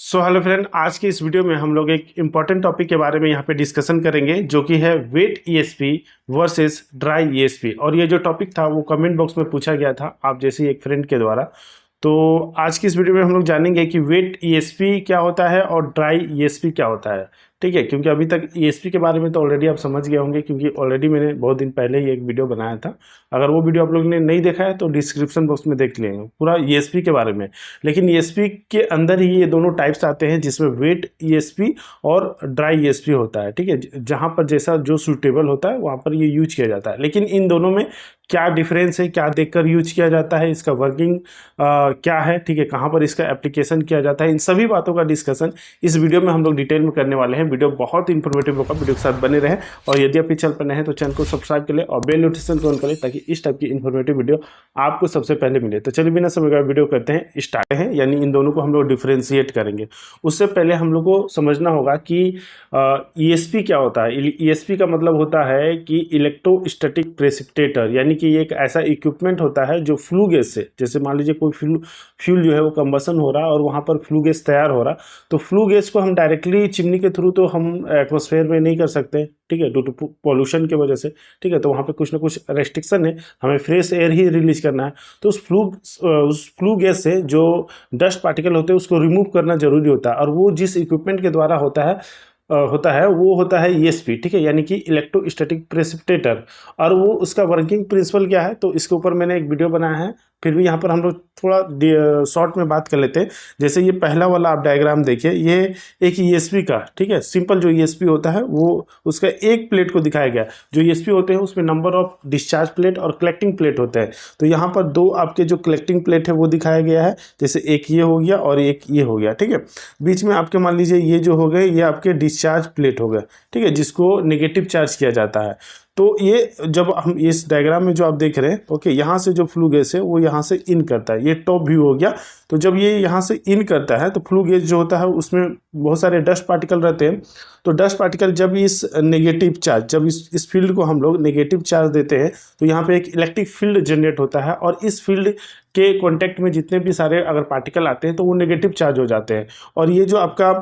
Hello friend, आज की इस वीडियो में हम लोग एक इम्पॉर्टेंट टॉपिक के बारे में यहाँ पे डिस्कशन करेंगे जो कि है wet ESP versus dry ESP. और ये जो टॉपिक था वो कमेंट बॉक्स में पूछा गया था आप जैसे एक फ्रेंड के द्वारा। तो आज की इस वीडियो में हम लोग जानेंगे कि वेट ईएसपी क्या होता है और ड्राई ईएसपी क्या होता है। ठीक है, क्योंकि अभी तक ईएसपी के बारे में तो ऑलरेडी आप समझ गए होंगे, क्योंकि ऑलरेडी मैंने बहुत दिन पहले ही एक वीडियो बनाया था। अगर वो वीडियो आप लोगों ने नहीं देखा है तो डिस्क्रिप्शन बॉक्स में देख लेंगे पूरा ईएसपी के बारे में। लेकिन ईएसपी के अंदर ही ये दोनों टाइप्स आते हैं जिसमें वेट ईएसपी और ड्राई ईएसपी होता है। ठीक है, जहाँ पर जैसा जो सूटेबल होता है वहाँ पर ये यूज किया जाता है। लेकिन इन दोनों में क्या डिफरेंस है, क्या देखकर यूज किया जाता है, इसका वर्किंग क्या है, ठीक है, कहाँ पर इसका एप्लीकेशन किया जाता है, इन सभी बातों का डिस्कशन इस वीडियो में हम लोग डिटेल में करने वाले हैं। वीडियो बहुत इंफॉर्मेटिव होगा, वीडियो के साथ बने रहें। और यदि आप इस चैनल पर नए हैं तो चैनल को सब्सक्राइब कर लें और बेल नोटिफिकेशन को ऑन करें ताकि इस टाइप की इंफॉर्मेटिव वीडियो आपको सबसे पहले मिले। तो चलिए बिना समय का वीडियो करते हैं, स्टार्ट है। यानी इन दोनों को हम लोग डिफ्रेंशिएट करेंगे। उससे पहले हम लोग को समझना होगा कि ईएसपी क्या होता है। ईएसपी का मतलब होता है कि इलेक्ट्रोस्टैटिक प्रेसिपिटेटर, यानी कि ये एक ऐसा इक्विपमेंट होता है जो फ्लू गैस से, जैसे मान लीजिए कोई फ्यूल जो है वो कंबसन हो रहा है और वहाँ पर फ्लू गैस तैयार हो रहा, तो फ्लू गैस को हम डायरेक्टली चिमनी के थ्रू तो हम एटमॉस्फेयर में नहीं कर सकते, ठीक है, ड्यू टू पॉल्यूशन की वजह से। ठीक है, तो वहाँ पे कुछ ना कुछ रेस्ट्रिक्शन है, हमें फ्रेश एयर ही रिलीज करना है। तो उस फ्लू गैस से जो डस्ट पार्टिकल होते हैं उसको रिमूव करना जरूरी होता है, और वो जिस इक्विपमेंट के द्वारा होता है वो होता है ईएसपी। ठीक है, यानी कि इलेक्ट्रोस्टैटिक प्रेसिपिटेटर। और वो उसका वर्किंग प्रिंसिपल क्या है तो इसके ऊपर मैंने एक वीडियो बनाया है, फिर भी यहाँ पर हम लोग थोड़ा शॉर्ट में बात कर लेते हैं। जैसे ये पहला वाला आप डायग्राम देखिए, ये एक ईएसपी का, ठीक है, सिंपल जो ईएसपी होता है वो उसका एक प्लेट को दिखाया गया। जो ईएसपी होते हैं उसमें नंबर ऑफ डिस्चार्ज प्लेट और कलेक्टिंग प्लेट होते हैं। तो यहाँ पर दो आपके जो कलेक्टिंग प्लेट है वो दिखाया गया है, जैसे एक ये हो गया और एक ये हो गया। ठीक है, बीच में आपके मान लीजिए ये जो हो गए ये आपके डिस्चार्ज प्लेट हो गए, ठीक है, जिसको नेगेटिव चार्ज किया जाता है। तो ये जब हम इस डायग्राम में जो आप देख रहे हैं, ओके, यहाँ से जो फ्लू गैस है वो यहाँ से इन करता है, ये टॉप व्यू हो गया। तो जब ये यहाँ से इन करता है तो फ्लू गैस जो होता है उसमें बहुत सारे डस्ट पार्टिकल रहते हैं। तो डस्ट पार्टिकल जब इस नेगेटिव चार्ज, जब इस फील्ड को हम लोग नेगेटिव चार्ज देते हैं तो यहाँ पे एक इलेक्ट्रिक फील्ड जनरेट होता है, और इस फील्ड के कॉन्टेक्ट में जितने भी सारे अगर पार्टिकल आते हैं तो वो नेगेटिव चार्ज हो जाते हैं। और ये जो आपका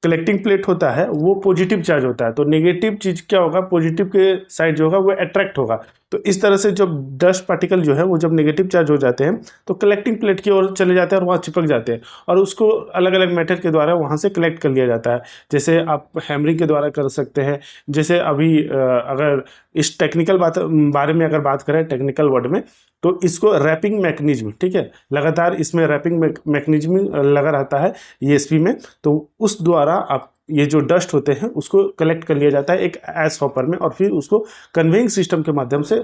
कलेक्टिंग प्लेट होता है वो पॉजिटिव चार्ज होता है। तो नेगेटिव चीज क्या होगा, पॉजिटिव के साइड जो होगा वो अट्रैक्ट होगा। तो इस तरह से जब डस्ट पार्टिकल जो है वो जब नेगेटिव चार्ज हो जाते हैं तो कलेक्टिंग प्लेट की ओर चले जाते हैं और वहाँ चिपक जाते हैं, और उसको अलग अलग मेथड के द्वारा वहाँ से कलेक्ट कर लिया जाता है। जैसे आप हैमरिंग के द्वारा कर सकते हैं। जैसे अभी अगर इस टेक्निकल बारे में अगर बात करें टेक्निकल वर्ड में, तो इसको रैपिंग मैकेनिज्म, ठीक है, लगातार इसमें रैपिंग मैकेनिज्म लगा रहता है ईएसपी में। तो उस द्वारा आप ये जो डस्ट होते हैं उसको कलेक्ट कर लिया जाता है एक एस हॉपर में, और फिर उसको कन्वेइंग सिस्टम के माध्यम से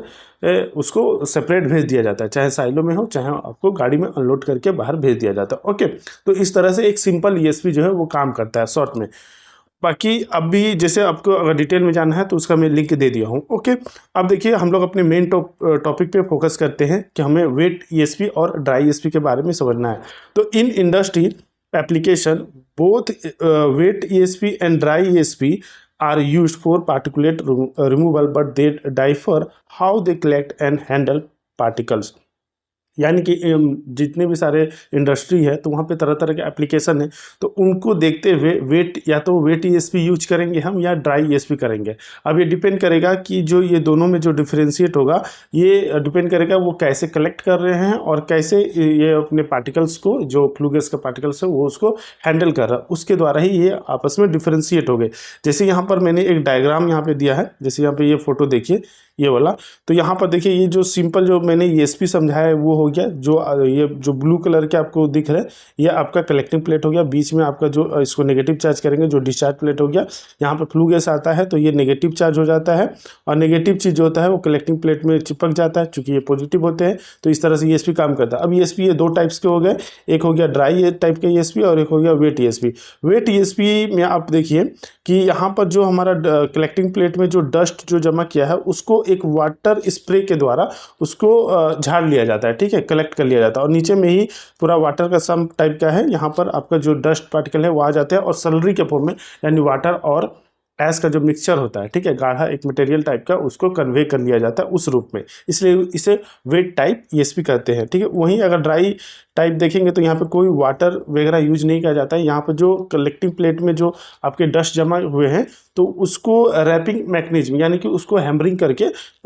उसको सेपरेट भेज दिया जाता है, चाहे साइलो में हो चाहे आपको गाड़ी में अनलोड करके बाहर भेज दिया जाता है। ओके, तो इस तरह से एक सिंपल ईएसपी जो है वो काम करता है शॉर्ट में। बाकी अब भी जैसे आपको अगर डिटेल में जानना है तो उसका मैं लिंक दे दिया हूँ। ओके, अब देखिए हम लोग अपने मेन टॉपिक पे फोकस करते हैं कि हमें वेट ईएसपी और ड्राई ईएसपी के बारे में समझना है। तो in industry application both wet ESP and dry ESP are used for particulate removal, but they differ how they collect and handle particles। यानी कि जितने भी सारे इंडस्ट्री है तो वहाँ पे तरह तरह के एप्लीकेशन है, तो उनको देखते हुए वेट या तो वेट ईएसपी यूज करेंगे हम या ड्राई ईएसपी करेंगे। अब ये डिपेंड करेगा कि जो ये दोनों में जो डिफरेंशिएट होगा ये डिपेंड करेगा वो कैसे कलेक्ट कर रहे हैं और कैसे ये अपने पार्टिकल्स को, जो फ्लू गैस का पार्टिकल्स है वो उसको हैंडल कर रहा है, उसके द्वारा ही ये आपस में डिफरेंशिएट हो गए। जैसे यहाँ पर मैंने एक डायग्राम यहाँ पे दिया है, जैसे यहाँ पे ये फोटो देखिए ये वाला। तो यहाँ पर देखिए ये जो सिंपल जो मैंने ईएसपी समझाया है वो हो गया, जो ये जो ब्लू कलर के आपको दिख रहा है ये आपका कलेक्टिंग प्लेट हो गया। बीच में आपका जो इसको नेगेटिव चार्ज करेंगे जो डिस्चार्ज प्लेट हो गया। यहाँ पर फ्लू गैस आता है तो ये नेगेटिव चार्ज हो जाता है, और नेगेटिव चीज़ जो होता है वो कलेक्टिंग प्लेट में चिपक जाता है, चूँकि ये पॉजिटिव होते हैं। तो इस तरह से ईएसपी काम करता है। अब ईएसपी ये दो टाइप्स के हो गए, एक हो गया ड्राई टाइप का ईएसपी और एक हो गया वेट ईएसपी। वेट ईएसपी में आप देखिए कि यहाँ पर जो हमारा कलेक्टिंग प्लेट में जो डस्ट जो जमा किया है उसको एक वाटर स्प्रे के द्वारा उसको झाड़ लिया जाता है, ठीक है, कलेक्ट कर लिया जाता है, और नीचे में ही पूरा वाटर का सम टाइप का है। यहाँ पर आपका जो डस्ट पार्टिकल है वो आ जाते हैं और सलरी के फॉर्म में, यानी वाटर और एस का जो मिक्सचर होता है, ठीक है, गाढ़ा एक मटेरियल टाइप का, उसको कन्वे कर लिया जाता है उस रूप में, इसलिए इसे वेट टाइप ईएसपी कहते हैं, ठीक है। वहीं अगर ड्राई टाइप देखेंगे तो यहाँ पे कोई वाटर वगैरह यूज नहीं किया जाता है। यहाँ पे जो कलेक्टिंग प्लेट में जो आपके डस्ट जमा हुए हैं तो उसको रैपिंग मैकेनिज्म यानी कि उसको हैमरिंग करके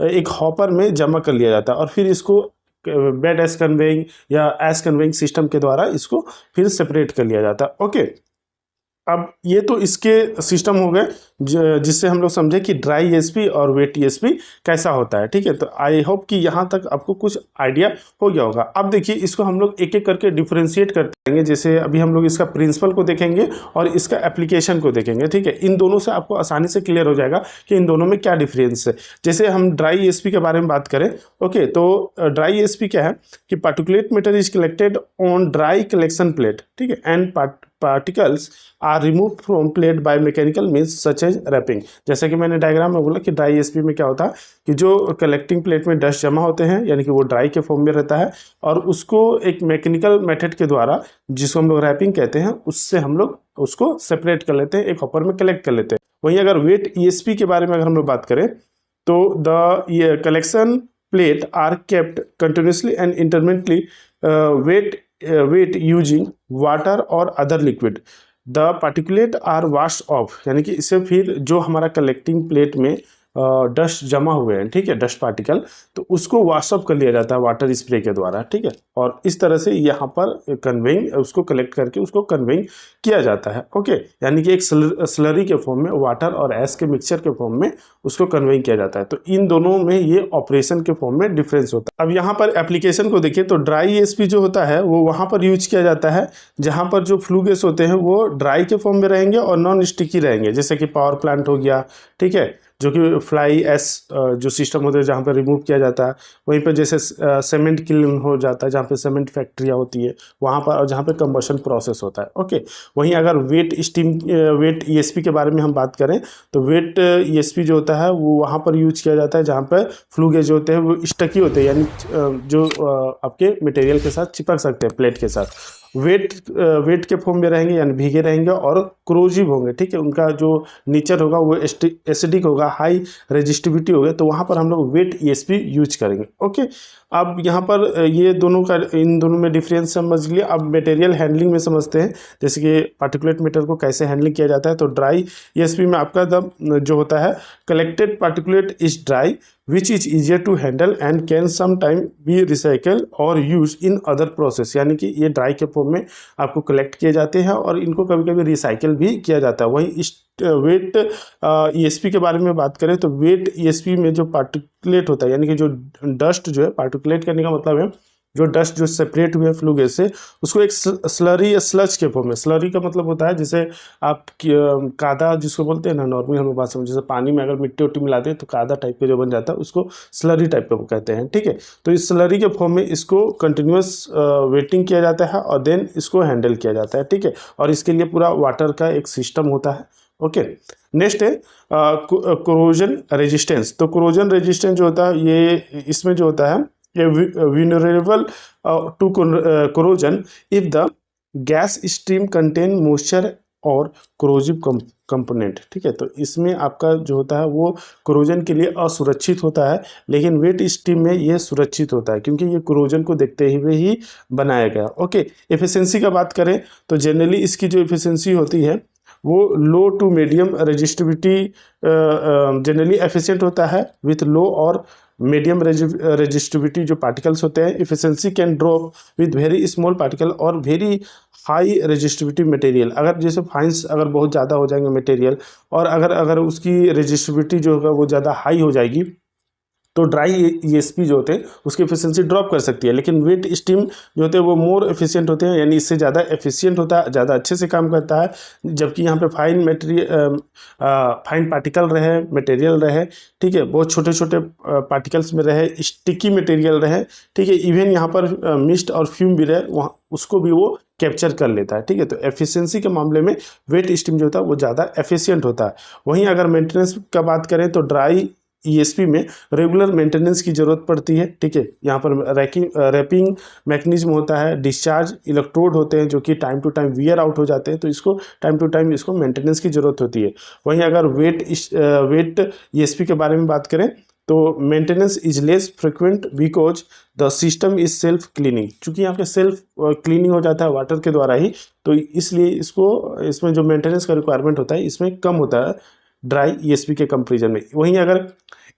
एक हॉपर में जमा कर लिया जाता है और फिर इसको बेड एस कन्वेइंग या एस कन्वेइंग सिस्टम के द्वारा इसको फिर सेपरेट कर लिया जाता है। ओके, अब ये तो इसके सिस्टम हो गए जिससे हम लोग समझे कि ड्राई ईएसपी और वेट ईएसपी कैसा होता है, ठीक है। तो आई होप कि यहाँ तक आपको कुछ आइडिया हो गया होगा। अब देखिए इसको हम लोग एक एक करके डिफ्रेंशिएट करते हैं, जैसे अभी हम लोग इसका प्रिंसिपल को देखेंगे और इसका एप्लीकेशन को देखेंगे, ठीक है। इन दोनों से आपको आसानी से क्लियर हो जाएगा कि इन दोनों में क्या डिफरेंस है। जैसे हम ड्राई ईएसपी के बारे में बात करें, ओके, तो ड्राई ईएसपी क्या है कि particulate matter is collected on dry collection plate, ठीक है, and particles are remove from plate by mechanical means such as rapping. जैसे कि मैंने डायग्राम में बोला कि ड्राई ईएसपी में क्या होता है कि जो कलेक्टिंग प्लेट में डस्ट जमा होते हैं यानी कि वो ड्राई के फॉर्म में रहता है और उसको एक मैकेनिकल मेथड के द्वारा जिसको हम लोग रैपिंग कहते हैं उससे हम लोग उसको सेपरेट कर लेते हैं, एक हॉपर में कलेक्ट कर लेते हैं। वहीं अगर वेट ईएसपी के बारे में अगर हम लोग बात करें तो the collection plate are kept continuously and intermittently wet using water और other liquid. The particulate are wash off यानी कि इससे फिर जो हमारा कलेक्टिंग प्लेट में डस्ट जमा हुए हैं, ठीक है, डस्ट पार्टिकल, तो उसको वॉश ऑफ कर लिया जाता है वाटर स्प्रे के द्वारा, ठीक है। और इस तरह से यहाँ पर कन्वेइंग उसको कलेक्ट करके उसको कन्वेइंग किया जाता है। ओके, यानी कि एक स्लरी के फॉर्म में वाटर और एस के मिक्सचर के फॉर्म में उसको कन्वेइंग किया जाता है। तो इन दोनों में ये ऑपरेशन के फॉर्म में डिफरेंस होता है। अब यहाँ पर एप्लीकेशन को देखिए तो ड्राई ईएसपी जो होता है वो वहाँ पर यूज किया जाता है जहाँ पर जो फ्लू गैस होते हैं वो ड्राई के फॉर्म में रहेंगे और नॉन स्टिकी रहेंगे, जैसे कि पावर प्लांट हो गया, ठीक है, जो कि फ्लाई एस जो सिस्टम होते हैं जहाँ पर रिमूव किया जाता है। वहीं पर जैसे सीमेंट किल्न हो जाता है जहाँ पे सीमेंट फैक्ट्रियाँ होती है वहाँ पर, और जहाँ पे कंबशन प्रोसेस होता है। ओके, वहीं अगर वेट ईएसपी के बारे में हम बात करें तो वेट ईएसपी जो होता है वो वहाँ पर यूज किया जाता है जहाँ पर फ्लू गेज होते हैं वो स्टकी होते हैं, यानी जो आपके मटेरियल के साथ चिपक सकते हैं प्लेट के साथ। वेट के फॉर्म में रहेंगे यानी भीगे रहेंगे और क्रोजिव होंगे, ठीक है, उनका जो नेचर होगा वो एसिडिक होगा, हाई रेजिस्टिविटी होगा, तो वहाँ पर हम लोग वेट ईएसपी यूज करेंगे। ओके, अब यहाँ पर ये दोनों का इन दोनों में डिफरेंस समझ लिया। अब मटेरियल हैंडलिंग में समझते हैं, जैसे कि पार्टिकुलेट मैटर को कैसे हैंडलिंग किया जाता है। तो ड्राई ईएसपी में आपका जो होता है collected particulate is dry which is easier to handle and can sometime be recycled और used in other process, यानी कि ये ड्राई के फॉर्म में आपको कलेक्ट किए जाते हैं और इनको कभी कभी रिसाइकिल भी किया जाता है। वहीं इस वेट ईएसपी के बारे में बात करें तो वेट ईएसपी में जो पार्टिकुलेट होता है यानी कि जो डस्ट जो है, पार्टिकुलेट करने का मतलब है जो डस्ट जो सेपरेट हुए फ्लू गैस से उसको एक स्लरी या स्लज के फॉर्म में, स्लरी का मतलब होता है जैसे आप कादा जिसको बोलते हैं ना, नॉर्मली हम लोग बात समझ, जैसे पानी में अगर मिट्टी उट्टी मिलाते हैं तो कादा टाइप का जो बन जाता है उसको स्लरी टाइप का कहते हैं, ठीक है। तो इस स्लरी के फॉर्म में इसको कंटिन्यूस वेटिंग किया जाता है और देन इसको हैंडल किया जाता है, ठीक है, और इसके लिए पूरा वाटर का एक सिस्टम होता है। ओके, नेक्स्ट है कोरोजन रेजिस्टेंस। तो कोरोजन रेजिस्टेंस जो होता है ये इसमें जो होता है vulnerable to corrosion if the gas stream contain moisture और corrosive कंपोनेंट, ठीक है। तो इसमें आपका जो होता है वो कोरोजन के लिए असुरक्षित होता है, लेकिन वेट स्टीम में ये सुरक्षित होता है क्योंकि ये कोरोजन को देखते हुए ही बनाया गया। ओके, एफिशिएंसी का बात करें तो जनरली इसकी जो एफिशिएंसी होती है वो low to medium resistivity generally efficient होता है विथ लो और मीडियम रेजिस्टिविटी जो पार्टिकल्स होते हैं। Efficiency can drop with very small particle और वेरी हाई रेजिस्टिविटी मटेरियल। अगर जैसे फाइंस अगर बहुत ज़्यादा हो जाएंगे मटेरियल और अगर उसकी रेजिस्टिविटी जो होगा वो ज़्यादा हाई हो जाएगी तो ड्राई ईएसपी जो होते हैं उसकी एफिशिएंसी ड्रॉप कर सकती है, लेकिन वेट स्टीम जो होते हैं वो मोर एफिशिएंट होते हैं, यानी इससे ज़्यादा एफिशिएंट होता है, ज़्यादा अच्छे से काम करता है। जबकि यहाँ पे फाइन पार्टिकल रहे, मटेरियल रहे, ठीक है, बहुत छोटे छोटे पार्टिकल्स में रहे, स्टिकी मटेरियल रहे, ठीक है, इवन यहाँ पर मिस्ट और फ्यूम भी रहे, वहाँ उसको भी वो कैप्चर कर लेता है, ठीक है। तो एफिशिएंसी के मामले में वेट स्टीम जो होता है वो ज़्यादा एफिशिएंट होता है। वहीं अगर मेंटेनेंस का बात करें तो ड्राई ईएसपी में रेगुलर मेंटेनेंस की ज़रूरत पड़ती है। ठीक है, यहाँ पर रैपिंग मैकेनिज्म होता है, डिस्चार्ज इलेक्ट्रोड होते हैं जो कि time to time wear out हो जाते हैं, तो इसको टाइम टू टाइम इसको मेंटेनेंस की ज़रूरत होती है। वहीं अगर वेट ईएसपी के बारे में बात करें तो maintenance is less frequent because the system is self cleaning. चूँकि यहाँ पे सेल्फ क्लीनिंग हो जाता है वाटर के द्वारा ही, तो इसलिए इसमें जो मेंटेनेंस का रिक्वायरमेंट होता है इसमें कम होता है ड्राई ईएसपी के कंपेरिजन में। वहीं अगर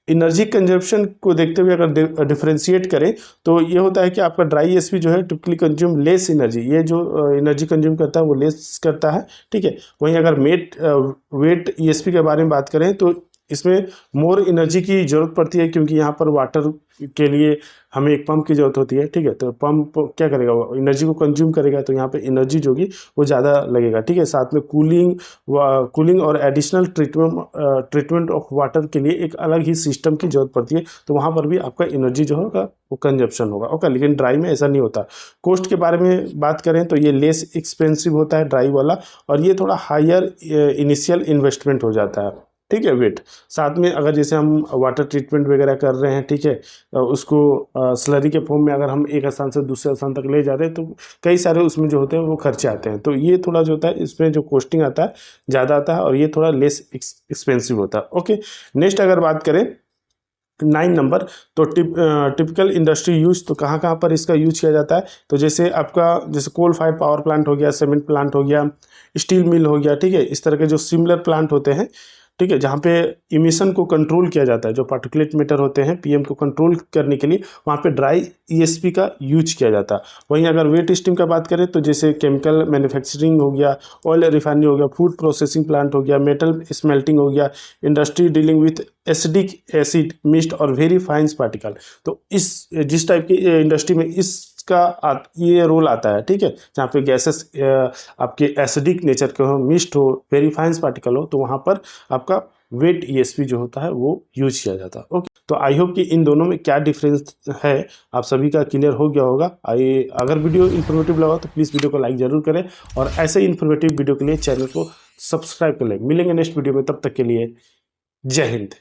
एनर्जी कंजप्शन को देखते हुए अगर डिफरेंशिएट करें तो ये होता है कि आपका ड्राई ईएसपी जो है टिपिकली कंज्यूम लेस एनर्जी, ये जो एनर्जी कंज्यूम करता है वो लेस करता है। ठीक है, वहीं अगर वेट ईएसपी के बारे में बात करें तो इसमें मोर एनर्जी की ज़रूरत पड़ती है, क्योंकि यहाँ पर वाटर के लिए हमें एक पंप की ज़रूरत होती है। ठीक है, तो पंप क्या करेगा, वो एनर्जी को कंज्यूम करेगा, तो यहाँ पे एनर्जी जो होगी वो ज़्यादा लगेगा। ठीक है, साथ में कूलिंग और एडिशनल ट्रीटमेंट ऑफ वाटर के लिए एक अलग ही सिस्टम की ज़रूरत पड़ती है, तो वहाँ पर भी आपका एनर्जी जो होगा वो कंजप्शन होगा। ओके, लेकिन ड्राई में ऐसा नहीं होता। कॉस्ट के बारे में बात करें तो ये लेस एक्सपेंसिव होता है ड्राई वाला, और ये थोड़ा हायर इनिशियल इन्वेस्टमेंट हो जाता है। ठीक है, वेट साथ में अगर जैसे हम वाटर ट्रीटमेंट वगैरह कर रहे हैं, ठीक है, उसको स्लरी के फॉर्म में अगर हम एक स्थान से दूसरे स्थान तक ले जा रहे हैं तो कई सारे उसमें जो होते हैं वो खर्चे आते हैं, तो ये थोड़ा जो होता है इसमें जो कॉस्टिंग आता है ज़्यादा आता है, और ये थोड़ा लेस एक्सपेंसिव होता है। ओके, नेक्स्ट अगर बात करें 9 नंबर, तो टिपिकल इंडस्ट्री यूज, तो कहाँ कहाँ पर इसका यूज किया जाता है, तो जैसे कोल फायर पावर प्लांट हो गया, सीमेंट प्लांट हो गया, स्टील मिल हो गया। ठीक है, इस तरह के जो सिमिलर प्लांट होते हैं, ठीक है, जहाँ पे इमिशन को कंट्रोल किया जाता है, जो पार्टिकुलेट मैटर होते हैं पीएम को कंट्रोल करने के लिए, वहाँ पे ड्राई ईएसपी का यूज किया जाता है। वहीं अगर वेट स्ट्रीम का बात करें तो जैसे केमिकल मैन्युफैक्चरिंग हो गया, ऑयल रिफाइनरी हो गया, फूड प्रोसेसिंग प्लांट हो गया, मेटल स्मेल्टिंग हो गया, industry dealing with acidic acid mist और वेरी फाइन पार्टिकल, तो जिस टाइप की इंडस्ट्री में ये रोल आता है। ठीक है, जहाँ पे गैसेस आपके एसिडिक नेचर के हो, मिस्ट हो, वेरी फाइन पार्टिकल हो, तो वहाँ पर आपका वेट ईएसपी जो होता है वो यूज किया जाता है। ओके, तो आई होप कि इन दोनों में क्या डिफरेंस है आप सभी का क्लियर हो गया होगा। अगर वीडियो इन्फॉर्मेटिव लगा तो प्लीज़ वीडियो को लाइक ज़रूर करें, और ऐसे ही इन्फॉर्मेटिव वीडियो के लिए चैनल को सब्सक्राइब कर लें। मिलेंगे नेक्स्ट वीडियो में, तब तक के लिए जय हिंद।